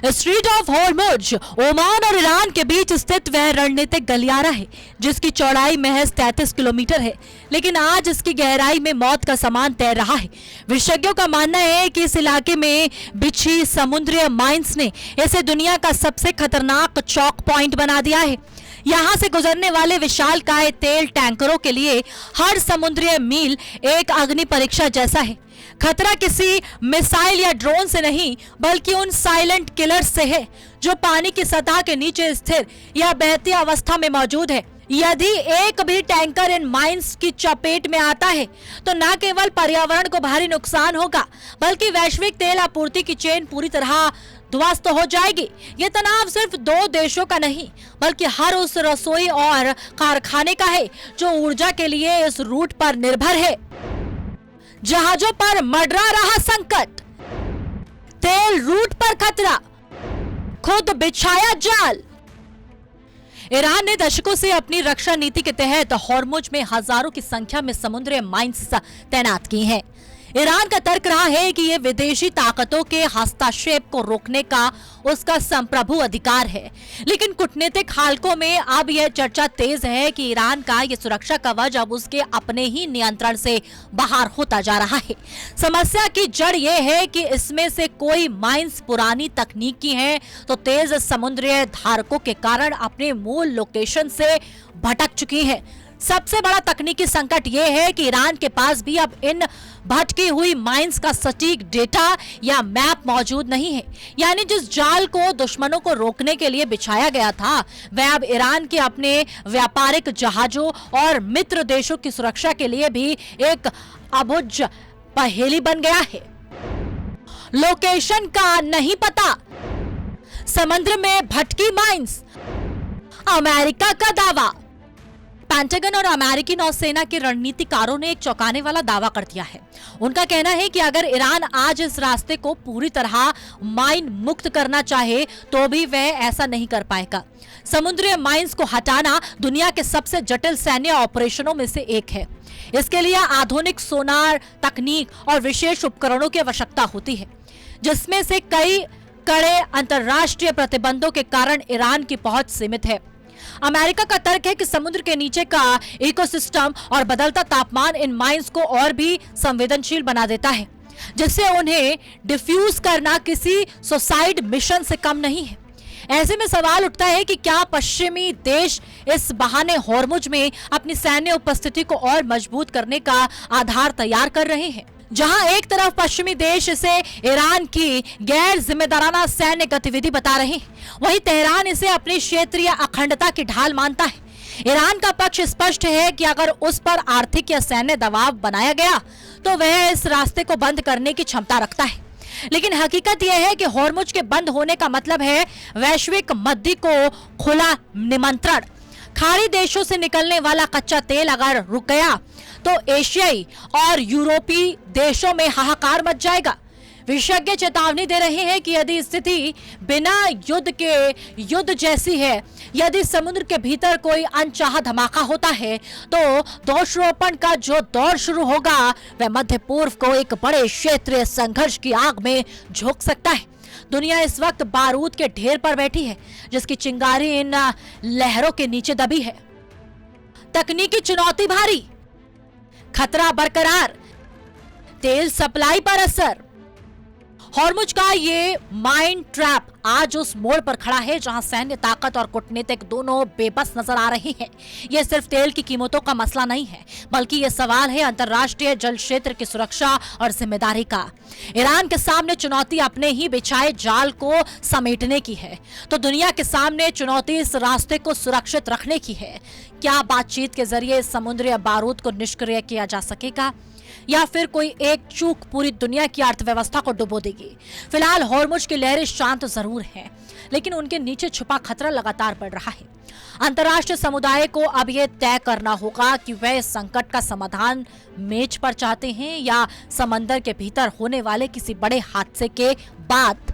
Straight of Hormuz Oman और Iran के बीच स्थित वह रणनीतिक गलियारा है जिसकी चौड़ाई महज 33 किलोमीटर है, लेकिन आज इसकी गहराई में मौत का सामान तैर रहा है। विशेषज्ञों का मानना है कि इस इलाके में बिछी समुद्री माइंस ने इसे दुनिया का सबसे खतरनाक चौक पॉइंट बना दिया है। यहां से गुजरने वाले विशालकाय तेल टैंकरों के लिए हर समुद्री मील एक अग्नि परीक्षा जैसा है। खतरा किसी मिसाइल या ड्रोन से नहीं, बल्कि उन साइलेंट किलर्स से है जो पानी की सतह के नीचे स्थिर या बहती अवस्था में मौजूद है। यदि एक भी टैंकर इन माइंस की चपेट में आता है तो न केवल पर्यावरण को भारी नुकसान होगा, बल्कि वैश्विक तेल आपूर्ति की चेन पूरी तरह ध्वस्त हो जाएगी। ये तनाव सिर्फ दो देशों का नहीं, बल्कि हर उस रसोई और कारखाने का है जो ऊर्जा के लिए इस रूट पर निर्भर है। जहाजों पर मंडरा रहा संकट, तेल रूट पर खतरा, खुद बिछाया जाल। ईरान ने दशकों से अपनी रक्षा नीति के तहत हॉर्मुज में हजारों की संख्या में समुद्री माइंस तैनात की हैं। ईरान का तर्क रहा है कि यह विदेशी ताकतों के हस्तक्षेप को रोकने का उसका संप्रभु अधिकार है, लेकिन कूटनीतिक हालकों में अब यह चर्चा तेज है कि ईरान का यह सुरक्षा कवच अब उसके अपने ही नियंत्रण से बाहर होता जा रहा है। समस्या की जड़ यह है कि इसमें से कोई माइंस पुरानी तकनीक की है तो तेज समुद्री धारकों के कारण अपने मूल लोकेशन से भटक चुकी है। सबसे बड़ा तकनीकी संकट यह है कि ईरान के पास भी अब इन भटकी हुई माइंस का सटीक डेटा या मैप मौजूद नहीं है। यानी जिस जाल को दुश्मनों को रोकने के लिए बिछाया गया था, वह अब ईरान के अपने व्यापारिक जहाजों और मित्र देशों की सुरक्षा के लिए भी एक अबुझ पहेली बन गया है। लोकेशन का नहीं पता, समुद्र में भटकी माइंस, अमेरिका का दावा। पेंटागन और अमेरिकी नौसेना के रणनीतिकारों ने एक चौंकाने वाला दावा कर दिया है। उनका कहना है कि अगर ईरान आज इस रास्ते को पूरी तरह माइन मुक्त करना चाहे तो भी वह ऐसा नहीं कर पाएगा। समुद्री माइंस को हटाना दुनिया के सबसे जटिल सैन्य ऑपरेशनों में से एक है। इसके लिए आधुनिक सोनार तकनीक और विशेष उपकरणों की आवश्यकता होती है, जिसमें से कई कड़े अंतर्राष्ट्रीय प्रतिबंधों के कारण ईरान की पहुंच सीमित है। अमेरिका का तर्क है कि समुद्र के नीचे का इकोसिस्टम और बदलता तापमान इन माइंस को और भी संवेदनशील बना देता है, जिससे उन्हें डिफ्यूज करना किसी सुसाइड मिशन से कम नहीं है। ऐसे में सवाल उठता है कि क्या पश्चिमी देश इस बहाने हॉर्मुज में अपनी सैन्य उपस्थिति को और मजबूत करने का आधार तैयार कर रहे हैं। जहां एक तरफ पश्चिमी देश इसे ईरान की गैर जिम्मेदाराना सैन्य गतिविधि बता रहे हैं, वहीं तेहरान इसे अपनी क्षेत्रीय अखंडता की ढाल मानता है। ईरान का पक्ष स्पष्ट है कि अगर उस पर आर्थिक या सैन्य दबाव बनाया गया तो वह इस रास्ते को बंद करने की क्षमता रखता है। लेकिन हकीकत यह है कि हॉर्मुज के बंद होने का मतलब है वैश्विक मद्दी को खुला निमंत्रण। खाड़ी देशों से निकलने वाला कच्चा तेल अगर रुक गया तो एशियाई और यूरोपीय देशों में हाहाकार मच जाएगा। विशेषज्ञ चेतावनी दे रहे हैं कि यदि स्थिति बिना युद्ध के युद्ध जैसी है, यदि समुद्र के भीतर कोई अनचाहा धमाका होता है तो दोषारोपण का जो दौर शुरू होगा वह मध्य पूर्व को एक बड़े क्षेत्रीय संघर्ष की आग में झोंक सकता है। दुनिया इस वक्त बारूद के ढेर पर बैठी है, जिसकी चिंगारी इन लहरों के नीचे दबी है। तकनीकी चुनौती भारी, खतरा बरकरार, तेल सप्लाई पर असर। हॉर्मुज का ये माइन ट्रैप आज उस मोड़ पर खड़ा है जहां सैन्य ताकत और कूटनीतिक दोनों बेबस नजर आ रही हैं। यह सिर्फ तेल की कीमतों का मसला नहीं है, बल्कि यह सवाल है अंतर्राष्ट्रीय जल क्षेत्र की सुरक्षा और जिम्मेदारी का। ईरान के सामने चुनौती अपने ही बिछाए जाल को समेटने की है, तो दुनिया के सामने चुनौती इस रास्ते को सुरक्षित रखने की है। क्या बातचीत के जरिए समुद्री बारूद को निष्क्रिय किया जा सकेगा, या फिर कोई एक चूक पूरी दुनिया की अर्थव्यवस्था को डुबो देगी? फिलहाल हॉर्मुज की लहरें शांत जरूर हैं, लेकिन उनके नीचे छुपा खतरा लगातार बढ़ रहा है। अंतर्राष्ट्रीय समुदाय को अब यह तय करना होगा कि वह इस संकट का समाधान मेज पर चाहते हैं या समंदर के भीतर होने वाले किसी बड़े हादसे के बाद।